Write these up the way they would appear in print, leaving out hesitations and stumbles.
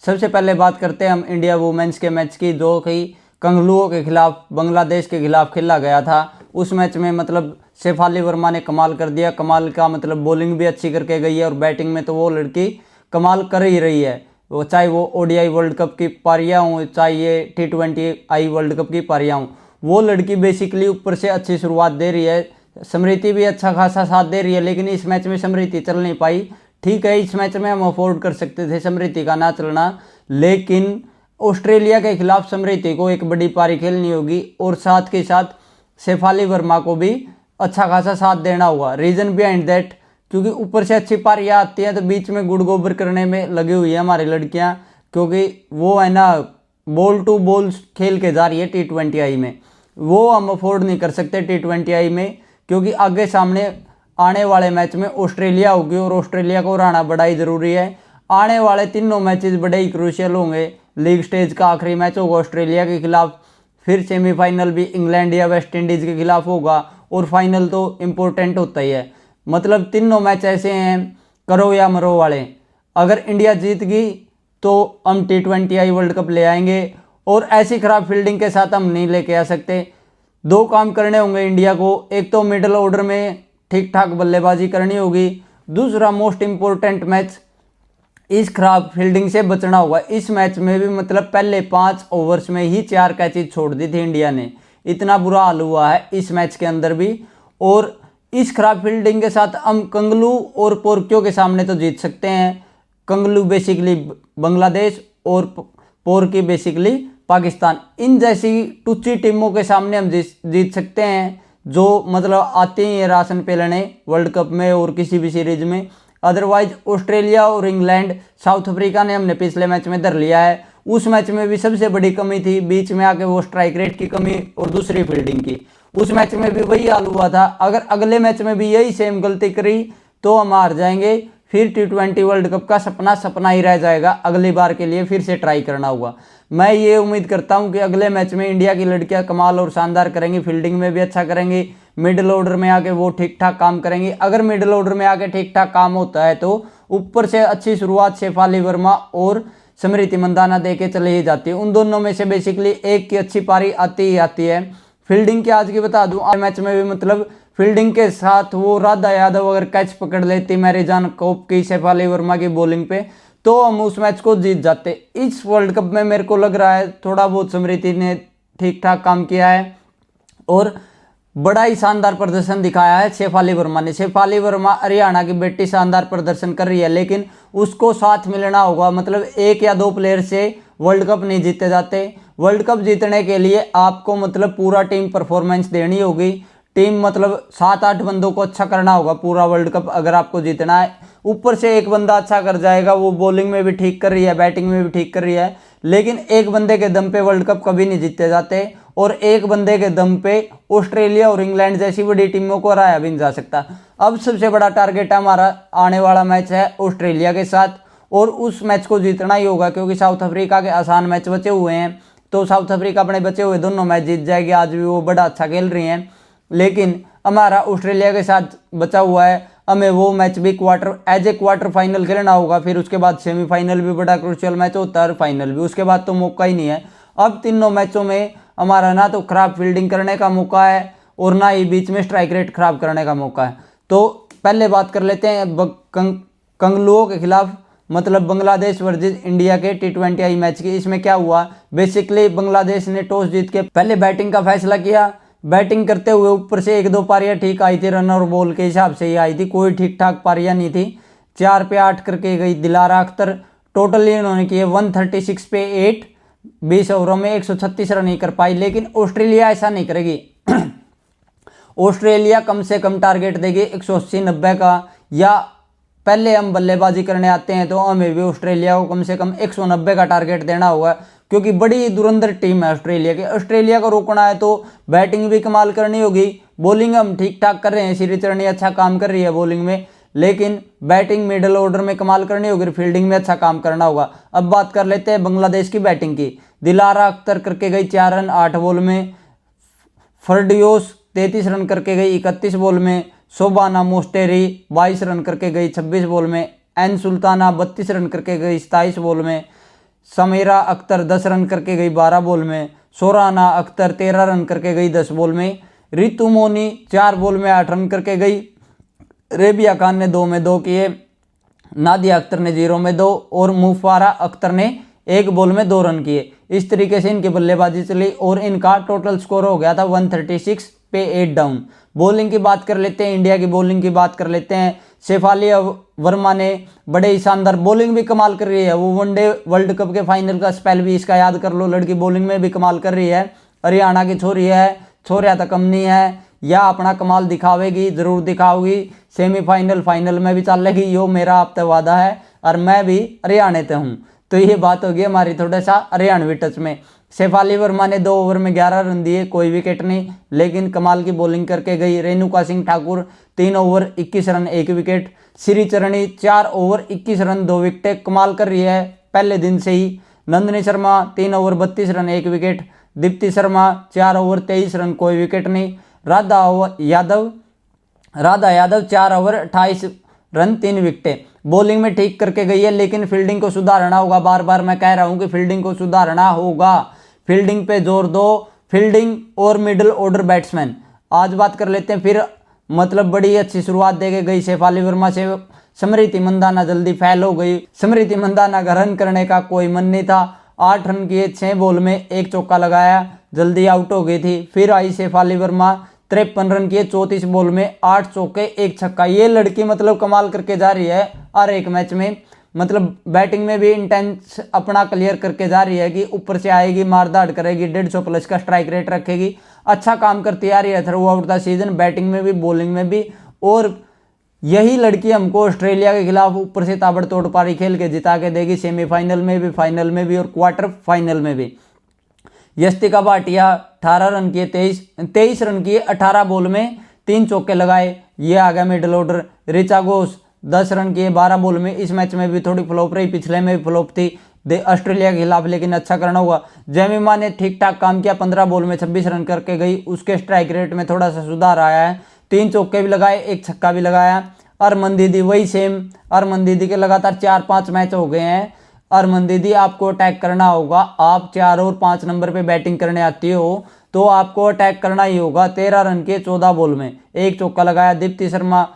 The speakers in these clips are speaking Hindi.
सबसे पहले बात करते हैं हम इंडिया वुमेन्स के मैच की, जो कि कंगलुओं के खिलाफ बांग्लादेश के खिलाफ खेला गया था। उस मैच में मतलब शेफाली वर्मा ने कमाल कर दिया। कमाल का मतलब बॉलिंग भी अच्छी करके गई है और बैटिंग में तो वो लड़की कमाल कर ही रही है। वो चाहे वो ओडीआई वर्ल्ड कप की पारियां हों, चाहे ये T20I वर्ल्ड कप की पारियां हों, वो लड़की बेसिकली ऊपर से अच्छी शुरुआत दे रही है। स्मृति भी अच्छा खासा साथ दे रही है, लेकिन इस मैच में स्मृति चल नहीं पाई। ठीक है, इस मैच में हम अफोर्ड कर सकते थे स्मृति का ना चलना, लेकिन ऑस्ट्रेलिया के खिलाफ स्मृति को एक बड़ी पारी खेलनी होगी और साथ के साथ शेफाली वर्मा को भी अच्छा खासा साथ देना होगा। रीजन बिहाइंड दैट, क्योंकि ऊपर से अच्छी पारियां आती हैं तो बीच में गुड़ गोबर करने में लगी हुई है हमारी लड़कियां, क्योंकि वो है ना बॉल टू बॉल खेल के जा रही है T20I में। वो हम अफोर्ड नहीं कर सकते T20I में, क्योंकि आगे सामने आने वाले मैच में ऑस्ट्रेलिया होगी और ऑस्ट्रेलिया को हराना बड़ा ही ज़रूरी है। आने वाले तीनों मैचेस बड़े ही क्रूशियल होंगे। लीग स्टेज का आखिरी मैच होगा ऑस्ट्रेलिया के खिलाफ, फिर सेमीफाइनल भी इंग्लैंड या वेस्ट इंडीज़ के खिलाफ होगा और फाइनल तो इम्पोर्टेंट होता ही है। मतलब तीनों मैच ऐसे हैं करो या मरो वाले। अगर इंडिया जीत गई तो हम T20I वर्ल्ड कप ले आएंगे, और ऐसी खराब फील्डिंग के साथ हम नहीं लेके आ सकते। दो काम करने होंगे इंडिया को, एक तो मिडिल ऑर्डर में ठीक ठाक बल्लेबाजी करनी होगी, दूसरा मोस्ट इम्पोर्टेंट मैच इस खराब फील्डिंग से बचना होगा। इस मैच में भी मतलब पहले 5 ओवर्स में ही 4 कैचेज छोड़ दी थी इंडिया ने, इतना बुरा हाल हुआ है इस मैच के अंदर भी। और इस खराब फील्डिंग के साथ हम कंगलू और पोर्कियो के सामने तो जीत सकते हैं। कंगलू बेसिकली बांग्लादेश और पोर्की बेसिकली पाकिस्तान, इन जैसी टुच्ची टीमों के सामने हम जीत सकते हैं, जो मतलब आते ही राशन पे लेने वर्ल्ड कप में और किसी भी सीरीज में। अदरवाइज ऑस्ट्रेलिया और इंग्लैंड, साउथ अफ्रीका ने हमने पिछले मैच में धर लिया है। उस मैच में भी सबसे बड़ी कमी थी बीच में आके वो स्ट्राइक रेट की कमी और दूसरी फील्डिंग की। उस मैच में भी वही हाल हुआ था। अगर अगले मैच में भी यही सेम गलती करी तो हम हार जाएंगे, फिर T20 वर्ल्ड कप का सपना ही रह जाएगा। अगली बार के लिए फिर से ट्राई करना होगा। मैं ये उम्मीद करता हूं कि अगले मैच में इंडिया की लड़कियां कमाल और शानदार करेंगी, फील्डिंग में भी अच्छा करेंगी, मिडिल ऑर्डर में आके वो ठीक ठाक काम करेंगी। अगर मिडिल ऑर्डर में आके ठीक ठाक काम होता है तो ऊपर से अच्छी शुरुआत शेफाली वर्मा और स्मृति मंदाना दे के चले ही जाती है। उन दोनों में से बेसिकली एक की अच्छी पारी आती ही आती है। फील्डिंग की आज की बता दूं, आज मैच में भी मतलब फील्डिंग के साथ वो राधा यादव अगर कैच पकड़ लेती मैरीजान कोप की शेफाली वर्मा की बॉलिंग पे, तो हम उस मैच को जीत जाते। इस वर्ल्ड कप में मेरे को लग रहा है थोड़ा बहुत स्मृति ने ठीक ठाक काम किया है और बड़ा ही शानदार प्रदर्शन दिखाया है शेफाली वर्मा ने। शेफाली वर्मा हरियाणा की बेटी शानदार प्रदर्शन कर रही है, लेकिन उसको साथ मिलना होगा। मतलब एक या दो प्लेयर से वर्ल्ड कप नहीं जीते जाते। वर्ल्ड कप जीतने के लिए आपको मतलब पूरा टीम परफॉर्मेंस देनी होगी। टीम मतलब 7-8 बंदों को अच्छा करना होगा पूरा वर्ल्ड कप अगर आपको जीतना है। ऊपर से एक बंदा अच्छा कर जाएगा, वो बॉलिंग में भी ठीक कर रही है, बैटिंग में भी ठीक कर रही है, लेकिन एक बंदे के दम पे वर्ल्ड कप कभी नहीं जीते जाते। और एक बंदे के दम पे ऑस्ट्रेलिया और इंग्लैंड जैसी बड़ी टीमों को हराया भी नहीं जा सकता। अब सबसे बड़ा टारगेट हमारा आने वाला मैच है ऑस्ट्रेलिया के साथ, और उस मैच को जीतना ही होगा, क्योंकि साउथ अफ्रीका के आसान मैच बचे हुए हैं। तो साउथ अफ्रीका अपने बचे हुए दोनों मैच जीत जाएगी। आज भी वो बड़ा अच्छा खेल रही हैं, लेकिन हमारा ऑस्ट्रेलिया के साथ बचा हुआ है। हमें वो मैच भी क्वार्टर फाइनल खेलना होगा, फिर उसके बाद सेमीफाइनल भी बड़ा क्रूशियल मैच होता है और फाइनल भी। उसके बाद तो मौका ही नहीं है। अब तीनों मैचों में हमारा ना तो खराब फील्डिंग करने का मौका है और ना ही बीच में स्ट्राइक रेट खराब करने का मौका है। तो पहले बात कर लेते हैं कंगलुओं के खिलाफ, मतलब बांग्लादेश वर्सेस इंडिया के T20I मैच की। इसमें क्या हुआ, बेसिकली बांग्लादेश ने टॉस जीत के पहले बैटिंग का फैसला किया। बैटिंग करते हुए ऊपर से 1-2 पारियां ठीक आई थी, रन और बॉल के हिसाब से ही आई थी, कोई ठीक ठाक पारियां नहीं थी। 4 पे 8 करके गई दिलारा अख्तर। टोटली इन्होंने किए 136 पे 8, 20 ओवरों में 136 रन नहीं कर पाई। लेकिन ऑस्ट्रेलिया ऐसा नहीं करेगी। ऑस्ट्रेलिया कम से कम टारगेट देगी 180-90 का, या पहले हम बल्लेबाजी करने आते हैं तो हमें भी ऑस्ट्रेलिया को कम से कम 190 का टारगेट देना होगा, क्योंकि बड़ी धुरंधर टीम है ऑस्ट्रेलिया की। ऑस्ट्रेलिया को रोकना है तो बैटिंग भी कमाल करनी होगी। बॉलिंग हम ठीक ठाक कर रहे हैं, श्री चरणी अच्छा काम कर रही है बॉलिंग में, लेकिन बैटिंग मिडिल ऑर्डर में कमाल करनी होगी, फील्डिंग में अच्छा काम करना होगा। अब बात कर लेते हैं बांग्लादेश की बैटिंग की। दिलारा अख्तर करके गई 4 रन 8 बॉल में। फर्डियोस 33 रन करके गई 31 बॉल में। शोबाना मोस्टेरी 22 रन करके गई 26 बॉल में। एन सुल्ताना 32 रन करके गई 27 बॉल में। समीरा अख्तर 10 रन करके गई 12 बॉल में। सोराना अख्तर 13 रन करके गई 10 बॉल में। रितु मोनी 4 बॉल में 8 रन करके गई। रेबिया खान ने 2 में 2 किए। नादिया अख्तर ने 0 में 2 और मुफारा अख्तर ने 1 बॉल में 2 रन किए। इस तरीके से इनकी बल्लेबाजी चली और इनका टोटल स्कोर हो गया था 136 पे 8 डाउन। बॉलिंग की बात कर लेते हैं, इंडिया की बॉलिंग की बात कर लेते हैं। शेफाली वर्मा ने बड़े ही शानदार बॉलिंग भी कमाल कर रही है। वो वनडे वर्ल्ड कप के फाइनल का स्पेल भी इसका याद कर लो, लड़की बॉलिंग में भी कमाल कर रही है। हरियाणा की छोरी है, छोरिया तो कम नहीं है, या अपना कमाल दिखावेगी, जरूर दिखाओगी। सेमीफाइनल फाइनल में भी चलेगी, यो मेरा आप तक वादा है। और मैं भी हरियाणा से हूँ, तो ये बात होगी हमारी थोड़ा सा हरियाणवी टच में। शेफाली वर्मा ने 2 ओवर में 11 रन दिए, कोई विकेट नहीं, लेकिन कमाल की बॉलिंग करके गई। Renuka Singh Thakur 3 over 21 run 1 wicket. Shri चरणी 4 ओवर 21 रन 2 विकेट, कमाल कर रही है पहले दिन से ही। Nandini Sharma 3 over 32 run 1 wicket. Deepti Sharma 4 over 23 run, कोई विकेट नहीं। राधा यादव 4 ओवर 28 रन 3 विकेटें। बॉलिंग में ठीक करके गई है, लेकिन फील्डिंग को सुधारना होगा। बार बार मैं कह रहा हूं कि फील्डिंग को सुधारना होगा, फील्डिंग पे जोर दो, फील्डिंग और मिडिल ऑर्डर बैट्समैन। आज बात कर लेते हैं फिर, मतलब बड़ी अच्छी शुरुआत देके गई शेफाली वर्मा से। स्मृति मंदाना जल्दी फेल हो गई। स्मृति मंदाना का रन करने का कोई मन नहीं था। 8 रन किए 6 बॉल में, 1 चौका लगाया, जल्दी आउट हो गई थी। फिर आई शेफाली वर्मा, 53 रन किए 34 बॉल में, 8 चौके 1 छक्का। ये लड़की मतलब कमाल करके जा रही है हर एक मैच में। मतलब बैटिंग में भी इंटेंस अपना क्लियर करके जा रही है कि ऊपर से आएगी, मारदाड़ करेगी, 150 प्लस का स्ट्राइक रेट रखेगी। अच्छा काम करती आ रही है through out the season, batting में भी बॉलिंग में भी। और यही लड़की हमको ऑस्ट्रेलिया के खिलाफ ऊपर से ताबड़तोड़ पारी खेल के जिता के देगी, सेमीफाइनल में भी, फाइनल में भी और क्वार्टर फाइनल में भी। यस्तिका भाटिया 18 रन किए 23 रन किए 18 बॉल में, 3 चौके लगाए, ये आ गया middle order. Richa Ghosh 10 run किए 12 बॉल में। इस मैच में भी थोड़ी फ्लॉप रही, पिछले में भी फ्लॉप थी ऑस्ट्रेलिया के खिलाफ, लेकिन अच्छा करना हुआ। जेमिमा ने ठीक ठाक काम किया, 15 बॉल में 26 रन करके गई। उसके स्ट्राइक रेट में थोड़ा सा सुधार आया है, 3 चौके भी लगाए, 1 छक्का भी लगाया। अरमान दीदी वही सेम, अरमान दीदी के लगातार 4-5 मैच हो गए हैं। अरमान दीदी आपको अटैक करना होगा, आप 4 और 5 नंबर पे बैटिंग करने आती हो तो आपको अटैक करना ही होगा। 13 रन के 14 बॉल में, 1 चौका लगाया। दीप्ति शर्मा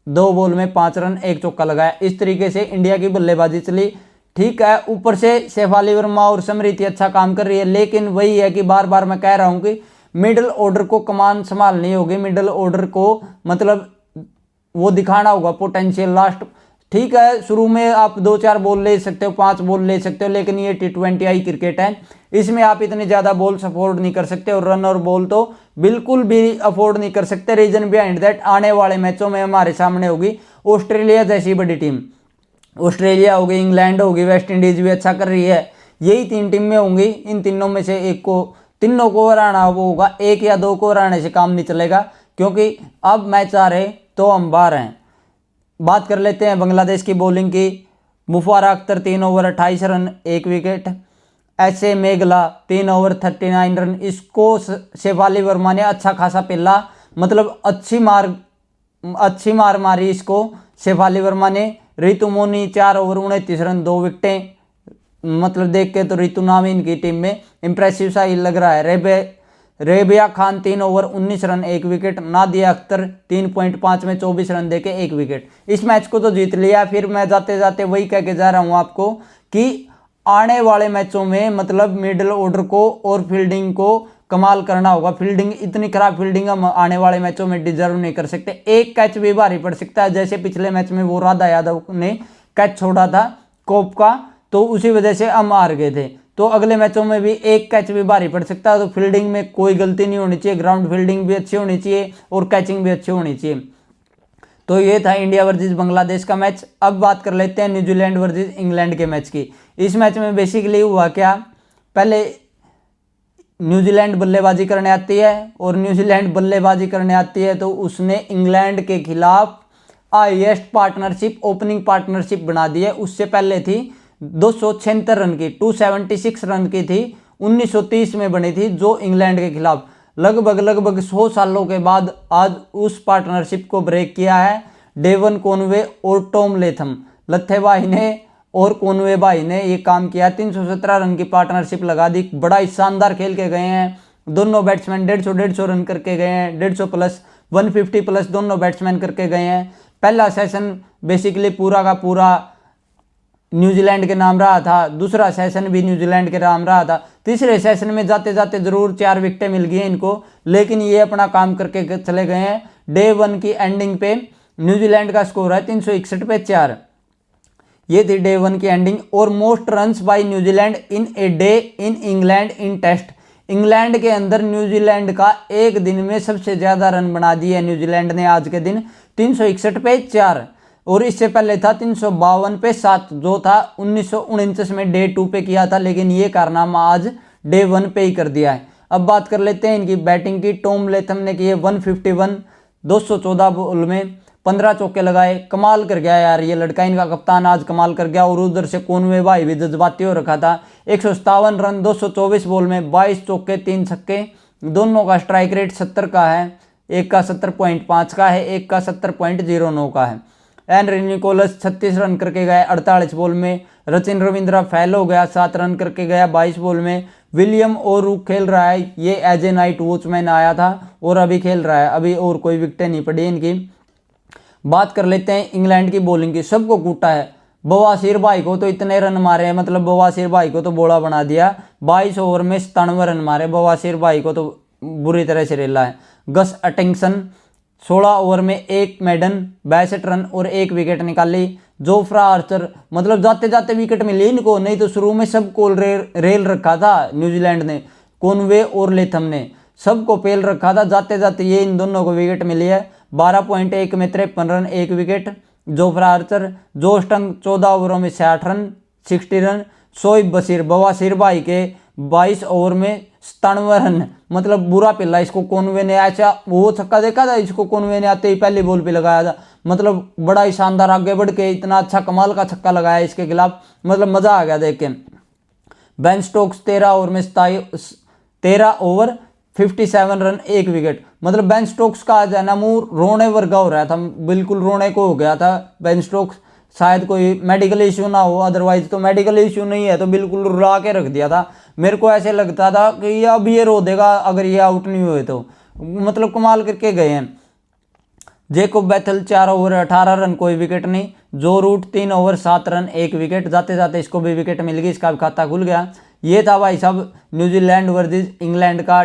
2 बॉल में 5 रन 1 चौका लगाया। इस तरीके से इंडिया की बल्लेबाजी चली। ठीक है, ऊपर से शेफाली वर्मा और स्मृति अच्छा काम कर रही है, लेकिन वही है कि बार बार मैं कह रहा हूं कि मिडिल ऑर्डर को कमान संभालनी होगी। मिडिल ऑर्डर को मतलब वो दिखाना होगा पोटेंशियल। लास्ट ठीक है, शुरू में आप 2-4 बॉल ले सकते हो, 5 बॉल ले सकते हो, लेकिन ये T20 आई क्रिकेट है, इसमें आप इतनी ज़्यादा बॉल्स अफोर्ड नहीं कर सकते, और रन और बॉल तो बिल्कुल भी अफोर्ड नहीं कर सकते। रीजन बिहाइंड दैट आने वाले मैचों में हमारे सामने होगी ऑस्ट्रेलिया जैसी बड़ी टीम। ऑस्ट्रेलिया होगी, इंग्लैंड होगी, वेस्ट इंडीज भी अच्छा कर रही है, यही 3 टीमें होंगी। इन तीनों में से एक को, तीनों को हराना वो होगा, 1 या 2 को हराने से काम नहीं चलेगा, क्योंकि अब मैच आ रहे तो हम बाहर हैं। बात कर लेते हैं बांग्लादेश की बॉलिंग की। मुफारा अख्तर 3 ओवर 28 रन 1 विकेट। ऐसे मेघला 3 ओवर 39 रन। इसको शेफाली वर्मा ने अच्छा खासा पेला, मतलब अच्छी मार मारी इसको शेफाली वर्मा ने। रितु मोनी 4 ओवर 29 रन 2 विकेटें। मतलब देख के तो रितु नाम इनकी टीम में इंप्रेसिव सा ही लग रहा है। Rebia Khan 3 over 19 run 1 wicket. Nadia Akhtar 3.5 में 24 रन देके 1 विकेट। इस मैच को तो जीत लिया। फिर मैं जाते जाते वही कह के जा रहा हूँ आपको कि आने वाले मैचों में मतलब मिडिल ऑर्डर को और फील्डिंग को कमाल करना होगा। फील्डिंग, इतनी खराब फील्डिंग हम आने वाले मैचों में डिजर्व नहीं कर सकते। एक कैच भी भारी पड़ सकता है, जैसे पिछले मैच में वो राधा यादव ने कैच छोड़ा था कोप का, तो उसी वजह से हम हार गए थे। तो अगले मैचों में भी एक कैच भी भारी पड़ सकता है। तो फील्डिंग में कोई गलती नहीं होनी चाहिए, ग्राउंड फील्डिंग भी अच्छी होनी चाहिए और कैचिंग भी अच्छी होनी चाहिए। तो ये था इंडिया वर्सेस बांग्लादेश का मैच। अब बात कर लेते हैं न्यूजीलैंड वर्सेस इंग्लैंड के मैच की। इस मैच में बेसिकली हुआ क्या, पहले न्यूजीलैंड बल्लेबाजी करने आती है, और न्यूजीलैंड बल्लेबाजी करने आती है तो उसने इंग्लैंड के खिलाफ हाईएस्ट पार्टनरशिप, ओपनिंग पार्टनरशिप बना दी है। उससे पहले थी 276 रन की, 276 रन की थी, 1930 में बनी थी, जो इंग्लैंड के खिलाफ लगभग 100 सालों के बाद आज उस पार्टनरशिप को ब्रेक किया है डेवन कॉनवे और टॉम लेथम। लत्थेबाई ने और कोनवे भाई ने ये काम किया, 317 रन की पार्टनरशिप लगा दी। बड़ा ही शानदार खेल के गए हैं दोनों बैट्समैन, 150 रन करके गए हैं, 150 प्लस 150 प्लस दोनों बैट्समैन करके गए हैं। पहला सेशन बेसिकली पूरा का पूरा न्यूजीलैंड के नाम रहा था, दूसरा सेशन भी न्यूजीलैंड के नाम रहा था। तीसरे सेशन में जाते जाते जरूर 4 विकेटें मिल गई इनको, लेकिन ये अपना काम करके चले गए हैं। डे 1 की एंडिंग पे न्यूजीलैंड का स्कोर है 361 पे 4। ये थी डे 1 की एंडिंग। और most runs by New Zealand in a day in England in test, England के अंदर न्यूजीलैंड का एक दिन में सबसे ज्यादा रन बना दिए न्यूजीलैंड ने आज के दिन, 361 पे 4। और इससे पहले था 352 पे 7, जो था 1949 में डे 2 पे किया था, लेकिन ये कारनामा आज डे 1 पे ही कर दिया है। अब बात कर लेते हैं इनकी बैटिंग की। टॉम लेथम ने किए 151, 214 बॉल में 15 चौके लगाए। कमाल कर गया यार ये लड़का, इनका कप्तान आज कमाल कर गया। और उधर से कोनवे भाई भी जज्बाती हो रखा था, 157 रन 224 बॉल में 22 चौके 3 छक्के। दोनों का स्ट्राइक रेट 70 का है, एक का 70.5 का है, एक का 70.09 का है। एनरी निकोलस 36 रन करके गया 48 बॉल में। रचिन रविंद्रा फेल हो गया, 7 रन करके गया 22 बॉल में। विलियम ओरुक खेल रहा है, ये एज ए नाइट वॉचमैन आया था और अभी खेल रहा है, अभी और कोई विकेटें नहीं पड़ी इनकी। बात कर लेते हैं इंग्लैंड की बॉलिंग की। सबको कूटा है, बवासीर भाई को तो इतने रन मारे हैं, मतलब बवासीर भाई को तो बोला बना दिया। 22 ओवर में 97 रन मारे, बवासीर भाई को तो बुरी तरह से रेला है। गस अटिंगसन 16 ओवर में 1 मेडन 62 रन और 1 विकेट निकाली। जोफ्रा आर्चर, मतलब जाते जाते विकेट मिली इनको, नहीं तो शुरू में सबको रेल रखा था न्यूजीलैंड ने, कोनवे और लेथम ने सबको पेल रखा था, जाते जाते ये इन दोनों को विकेट मिली है। 12.1 में 53 रन 1 विकेट। जोफ्रा आर्चर, जोश टंग 14 ओवरों में 60 रन 60 रन। शोएब बशीर, बवासीर भाई के 22 ओवर में 97 रन, मतलब बुरा पिल्ला इसको कोनवे ने, ऐसा वो छक्का देखा था इसको कोनवे ने आते ही पहली बॉल पे लगाया था, मतलब बड़ा ही शानदार आगे बढ़ के इतना अच्छा कमाल का छक्का लगाया इसके खिलाफ, मतलब मजा आ गया देख के। बेन स्टोक्स 13 ओवर में 13 ओवर 57 रन 1 विकेट, मतलब बेन स्टोक्स का आज है ना मुंह रोने वर्गा हो रहा था, बिल्कुल रोने को हो गया था बेन स्टोक्स। शायद कोई मेडिकल इश्यू ना हो, अदरवाइज तो मेडिकल इश्यू नहीं है तो बिल्कुल रुला के रख दिया था। मेरे को ऐसे लगता था कि अब ये रो देगा अगर ये आउट नहीं हुए तो, मतलब कमाल करके गए हैं। जेकोब बैथल 4 ओवर 18 रन कोई विकेट नहीं। जो रूट 3 ओवर 7 रन 1 विकेट, जाते जाते इसको भी विकेट मिल गई, इसका भी खाता खुल गया। ये था भाई साहब न्यूजीलैंड वर्सेस इंग्लैंड का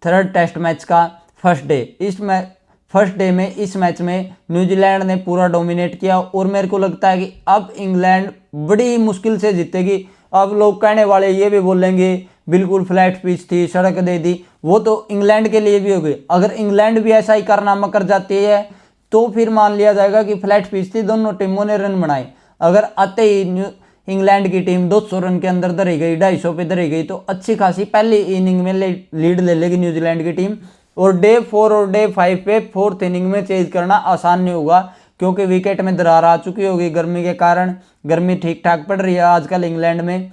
3rd टेस्ट मैच का फर्स्ट डे। फर्स्ट डे में इस मैच में न्यूजीलैंड ने पूरा डोमिनेट किया और मेरे को लगता है कि अब इंग्लैंड बड़ी मुश्किल से जीतेगी। अब लोग कहने वाले ये भी बोलेंगे बिल्कुल फ्लैट पिच थी, सड़क दे दी, वो तो इंग्लैंड के लिए भी हो गई। अगर इंग्लैंड भी ऐसा ही कारनामा कर जाती है तो फिर मान लिया जाएगा कि फ्लैट पिच थी, दोनों टीमों ने रन बनाए। अगर आते ही इंग्लैंड की टीम 200 रन के अंदर धरी गई, 250 पे धरी गई, तो अच्छी खासी पहली इनिंग में लीड ले लेगी न्यूजीलैंड की टीम। और डे 4 और डे 5 पे 4th इनिंग में चेज करना आसान नहीं होगा, क्योंकि विकेट में दरार आ चुकी होगी गर्मी के कारण। गर्मी ठीक ठाक पड़ रही है आजकल इंग्लैंड में,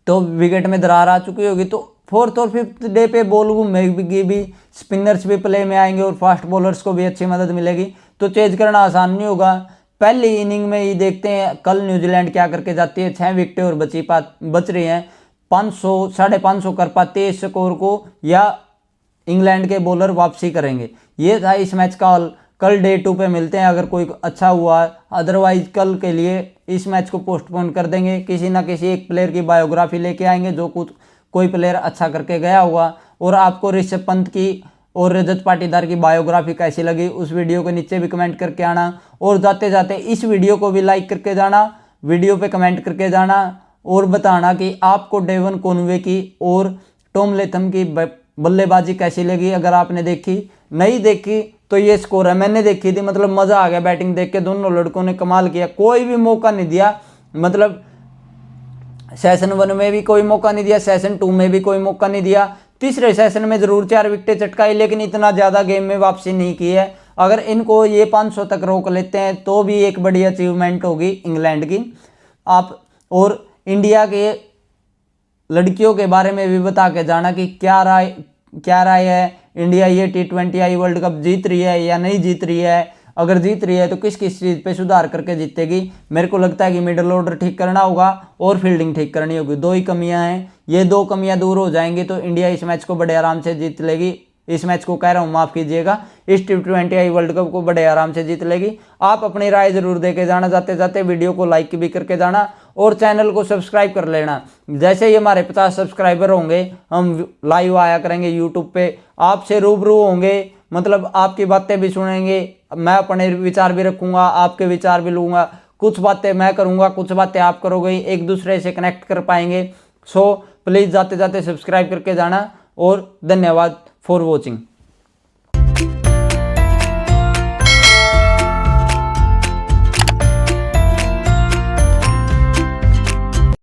तो विकेट में दरार आ चुकी होगी। तो 4th और 5th डे पे बॉल घूमेगी भी, स्पिनर्स भी प्ले में आएंगे और फास्ट बॉलर्स को भी अच्छी मदद मिलेगी, तो चेज करना आसान नहीं होगा। पहली इनिंग में ही देखते हैं कल न्यूजीलैंड क्या करके जाती है। 6 विकेटें और बच रही हैं, 500 550 कर पाते हैं इस स्कोर को, या इंग्लैंड के बॉलर वापसी करेंगे। ये था इस मैच का। कल डे 2 पे मिलते हैं अगर कोई अच्छा हुआ, अदरवाइज कल के लिए इस मैच को पोस्टपोन कर देंगे। किसी ना किसी एक प्लेयर की बायोग्राफी लेके आएंगे जो कोई प्लेयर अच्छा करके गया हुआ। और आपको ऋषभ पंत की और रजत पाटीदार की बायोग्राफी कैसी लगी उस वीडियो के नीचे भी कमेंट करके आना। और जाते जाते इस वीडियो को भी लाइक करके जाना, वीडियो पे कमेंट करके जाना और बताना कि आपको डेवन कॉनवे की और टॉम लेथम की बल्लेबाजी कैसी लगी। अगर आपने देखी, नहीं देखी तो ये स्कोर है, मैंने देखी थी, मतलब मजा आ गया बैटिंग देख के। दोनों लड़कों ने कमाल किया, कोई भी मौका नहीं दिया, मतलब सेशन 1 में भी कोई मौका नहीं दिया, सेशन 2 में भी कोई मौका नहीं दिया। तीसरे सेशन में जरूर 4 विकेटें चटकाई, लेकिन इतना ज्यादा गेम में वापसी नहीं की है। अगर इनको ये 500 तक रोक लेते हैं तो भी एक बड़ी अचीवमेंट होगी इंग्लैंड की। आप और इंडिया के लड़कियों के बारे में भी बता के जाना कि क्या राय है, इंडिया ये T20 वर्ल्ड कप जीत रही है या नहीं जीत रही है। अगर जीत रही है तो किस किस चीज़ पे सुधार करके जीतेगी। मेरे को लगता है कि मिडिल ऑर्डर ठीक करना होगा और फील्डिंग ठीक करनी होगी, दो ही कमियां हैं। ये दो कमियां दूर हो जाएंगी तो इंडिया इस मैच को बड़े आराम से जीत लेगी। इस मैच को कह रहा हूँ, माफ कीजिएगा, इस T20 वर्ल्ड कप को बड़े आराम से जीत लेगी। आप अपनी राय जरूर देके जाना, जाते जाते वीडियो को लाइक भी करके जाना और चैनल को सब्सक्राइब कर लेना। जैसे ही हमारे 50 सब्सक्राइबर होंगे हम लाइव आया करेंगे यूट्यूब पे, आपसे रूबरू होंगे, मतलब आपकी बातें भी सुनेंगे, मैं अपने विचार भी रखूंगा, आपके विचार भी लूंगा, कुछ बातें मैं करूंगा, कुछ बातें आप करोगे, एक दूसरे से कनेक्ट कर पाएंगे। सो प्लीज़ जाते जाते सब्सक्राइब करके जाना और धन्यवाद फॉर वॉचिंग।